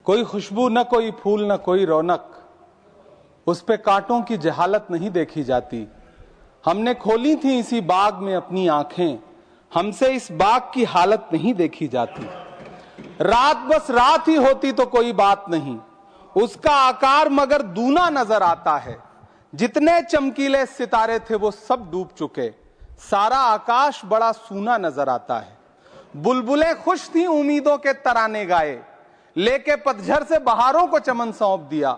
कोई खुशबू न कोई फूल न कोई रौनक, उस पे कांटों की जहालत नहीं देखी जाती। हमने खोली थी इसी बाग में अपनी आंखें, हमसे इस बाग की हालत नहीं देखी जाती। रात बस रात ही होती तो कोई बात नहीं, उसका आकार मगर दूना नजर आता है। जितने चमकीले सितारे थे वो सब डूब चुके, सारा आकाश बड़ा सूना नजर आता है। बुलबुलें खुश थी उम्मीदों के तराने गाए, लेके पतझड़ से बहारों को चमन सौंप दिया।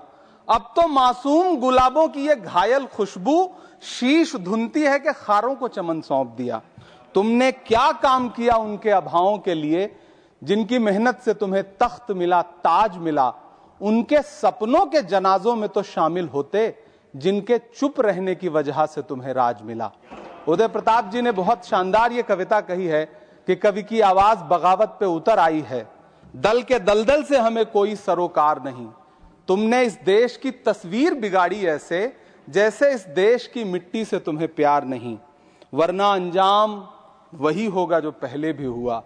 अब तो मासूम गुलाबों की ये घायल खुशबू शीश धुनती है कि खारों को चमन सौंप दिया। तुमने क्या काम किया उनके अभावों के लिए, जिनकी मेहनत से तुम्हें तख्त मिला, ताज मिला। उनके सपनों के जनाजों में तो शामिल होते, जिनके चुप रहने की वजह से तुम्हें राज मिला। उदय प्रताप जी ने बहुत शानदार ये कविता कही है कि कवि की आवाज बगावत पे उतर आई है, दल के दलदल से हमें कोई सरोकार नहीं। तुमने इस देश की तस्वीर बिगाड़ी ऐसे, जैसे इस देश की मिट्टी से तुम्हें प्यार नहीं। वरना अंजाम वही होगा जो पहले भी हुआ।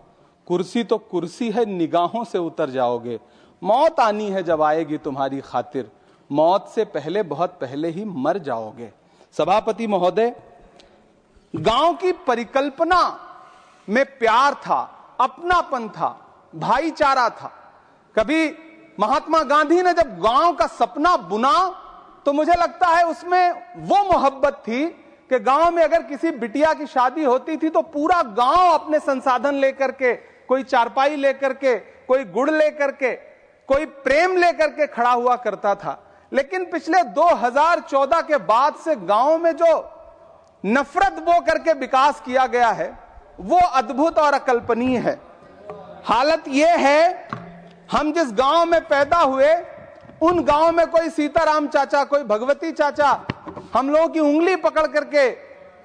कुर्सी तो कुर्सी है, निगाहों से उतर जाओगे। मौत आनी है जब आएगी तुम्हारी खातिर, मौत से पहले बहुत पहले ही मर जाओगे। सभापति महोदय, गांव की परिकल्पना में प्यार था, अपनापन था, भाईचारा था। कभी महात्मा गांधी ने जब गांव का सपना बुना तो मुझे लगता है उसमें वो मोहब्बत थी कि गांव में अगर किसी बिटिया की शादी होती थी तो पूरा गांव अपने संसाधन लेकर के, कोई चारपाई लेकर के, कोई गुड़ लेकर के, कोई प्रेम लेकर के खड़ा हुआ करता था। लेकिन पिछले 2014 के बाद से गांव में जो नफरत बो करके विकास किया गया है वो अद्भुत और अकल्पनीय है। हालत यह है, हम जिस गांव में पैदा हुए उन गांव में कोई सीताराम चाचा, कोई भगवती चाचा हम लोगों की उंगली पकड़ करके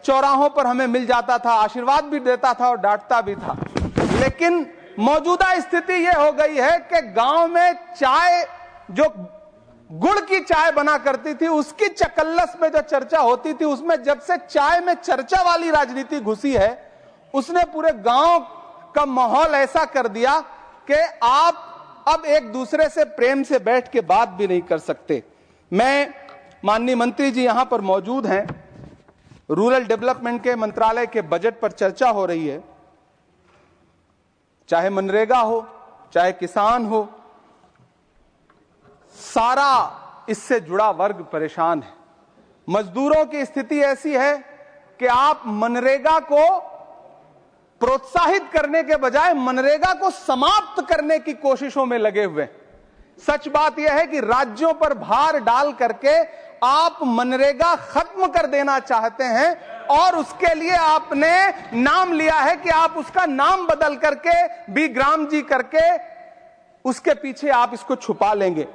चौराहों पर हमें मिल जाता था, आशीर्वाद भी देता था और डांटता भी था। लेकिन मौजूदा स्थिति यह हो गई है कि गांव में चाय, जो गुड़ की चाय बना करती थी, उसकी चकल्लस में जो चर्चा होती थी, उसमें जब से चाय में चर्चा वाली राजनीति घुसी है, उसने पूरे गांव का माहौल ऐसा कर दिया कि आप अब एक दूसरे से प्रेम से बैठ के बात भी नहीं कर सकते। मैं, माननीय मंत्री जी यहां पर मौजूद हैं, रूरल डेवलपमेंट के मंत्रालय के बजट पर चर्चा हो रही है। चाहे मनरेगा हो, चाहे किसान हो, सारा इससे जुड़ा वर्ग परेशान है। मजदूरों की स्थिति ऐसी है कि आप मनरेगा को प्रोत्साहित करने के बजाय मनरेगा को समाप्त करने की कोशिशों में लगे हुए। सच बात यह है कि राज्यों पर भार डाल करके आप मनरेगा खत्म कर देना चाहते हैं और उसके लिए आपने नाम लिया है कि आप उसका नाम बदल करके बीग्राम जी करके उसके पीछे आप इसको छुपा लेंगे।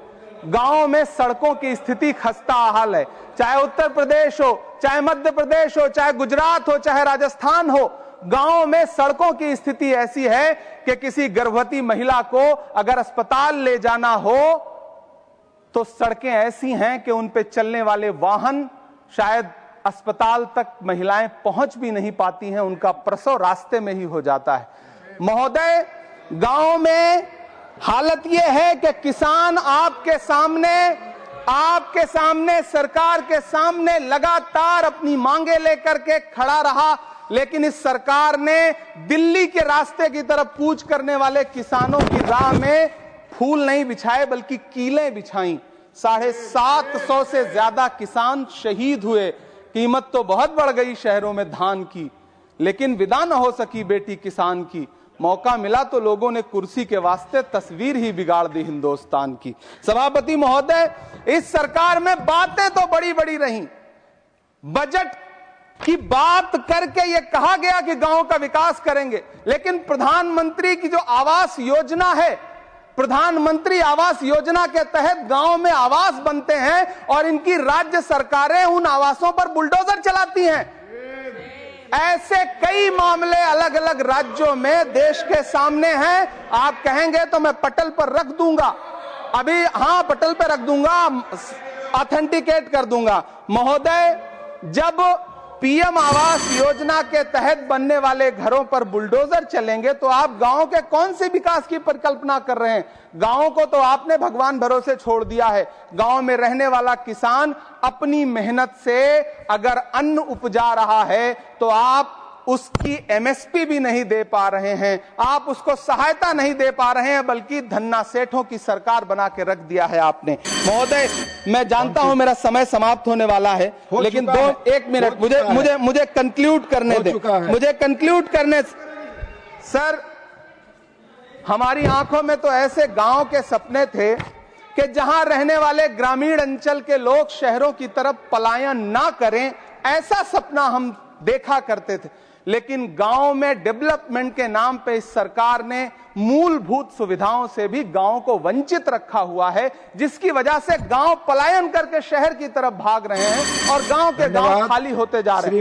गांव में सड़कों की स्थिति खस्ता हाल है, चाहे उत्तर प्रदेश हो, चाहे मध्य प्रदेश हो, चाहे गुजरात हो, चाहे राजस्थान हो। गांव में सड़कों की स्थिति ऐसी है कि किसी गर्भवती महिला को अगर अस्पताल ले जाना हो तो सड़कें ऐसी हैं कि उन पे चलने वाले वाहन शायद अस्पताल तक महिलाएं पहुंच भी नहीं पाती हैं, उनका प्रसव रास्ते में ही हो जाता है। महोदय, गांव में हालत यह है कि किसान आपके सामने सरकार के सामने लगातार अपनी मांगे लेकर के खड़ा रहा, लेकिन इस सरकार ने दिल्ली के रास्ते की तरफ कूच करने वाले किसानों की राह में फूल नहीं बिछाए बल्कि कीलें बिछाई। 750 से ज्यादा किसान शहीद हुए। कीमत तो बहुत बढ़ गई शहरों में धान की, लेकिन विदा न हो सकी बेटी किसान की। मौका मिला तो लोगों ने कुर्सी के वास्ते तस्वीर ही बिगाड़ दी हिंदुस्तान की। सभापति महोदय, इस सरकार में बातें तो बड़ी बड़ी रही। बजट की बात करके यह कहा गया कि गांव का विकास करेंगे, लेकिन प्रधानमंत्री की जो आवास योजना है, प्रधानमंत्री आवास योजना के तहत गांव में आवास बनते हैं और इनकी राज्य सरकारें उन आवासों पर बुलडोजर चलाती हैं। ऐसे कई मामले अलग अलग राज्यों में देश के सामने हैं। आप कहेंगे तो मैं पटल पर रख दूंगा, अभी हां पटल पर रख दूंगा, ऑथेंटिकेट कर दूंगा। महोदय, जब पीएम आवास योजना के तहत बनने वाले घरों पर बुलडोजर चलेंगे तो आप गांव के कौन से विकास की परिकल्पना कर रहे हैं? गांव को तो आपने भगवान भरोसे छोड़ दिया है। गांव में रहने वाला किसान अपनी मेहनत से अगर अन्न उपजा रहा है तो आप उसकी एमएसपी भी नहीं दे पा रहे हैं, आप उसको सहायता नहीं दे पा रहे हैं, बल्कि धन्ना सेठों की सरकार बना के रख दिया है आपने। महोदय, मैं जानता हूं मेरा समय समाप्त होने वाला है, लेकिन एक मिनट मुझे कंक्लूड करने दें, मुझे कंक्लूड करने। सर, हमारी आंखों में तो ऐसे गांव के सपने थे कि जहां रहने वाले ग्रामीण अंचल के लोग शहरों की तरफ पलायन ना करें, ऐसा सपना हम देखा करते थे। लेकिन गांव में डेवलपमेंट के नाम पे इस सरकार ने मूलभूत सुविधाओं से भी गांव को वंचित रखा हुआ है, जिसकी वजह से गांव पलायन करके शहर की तरफ भाग रहे हैं और गांव के गांव खाली होते जा रहे हैं।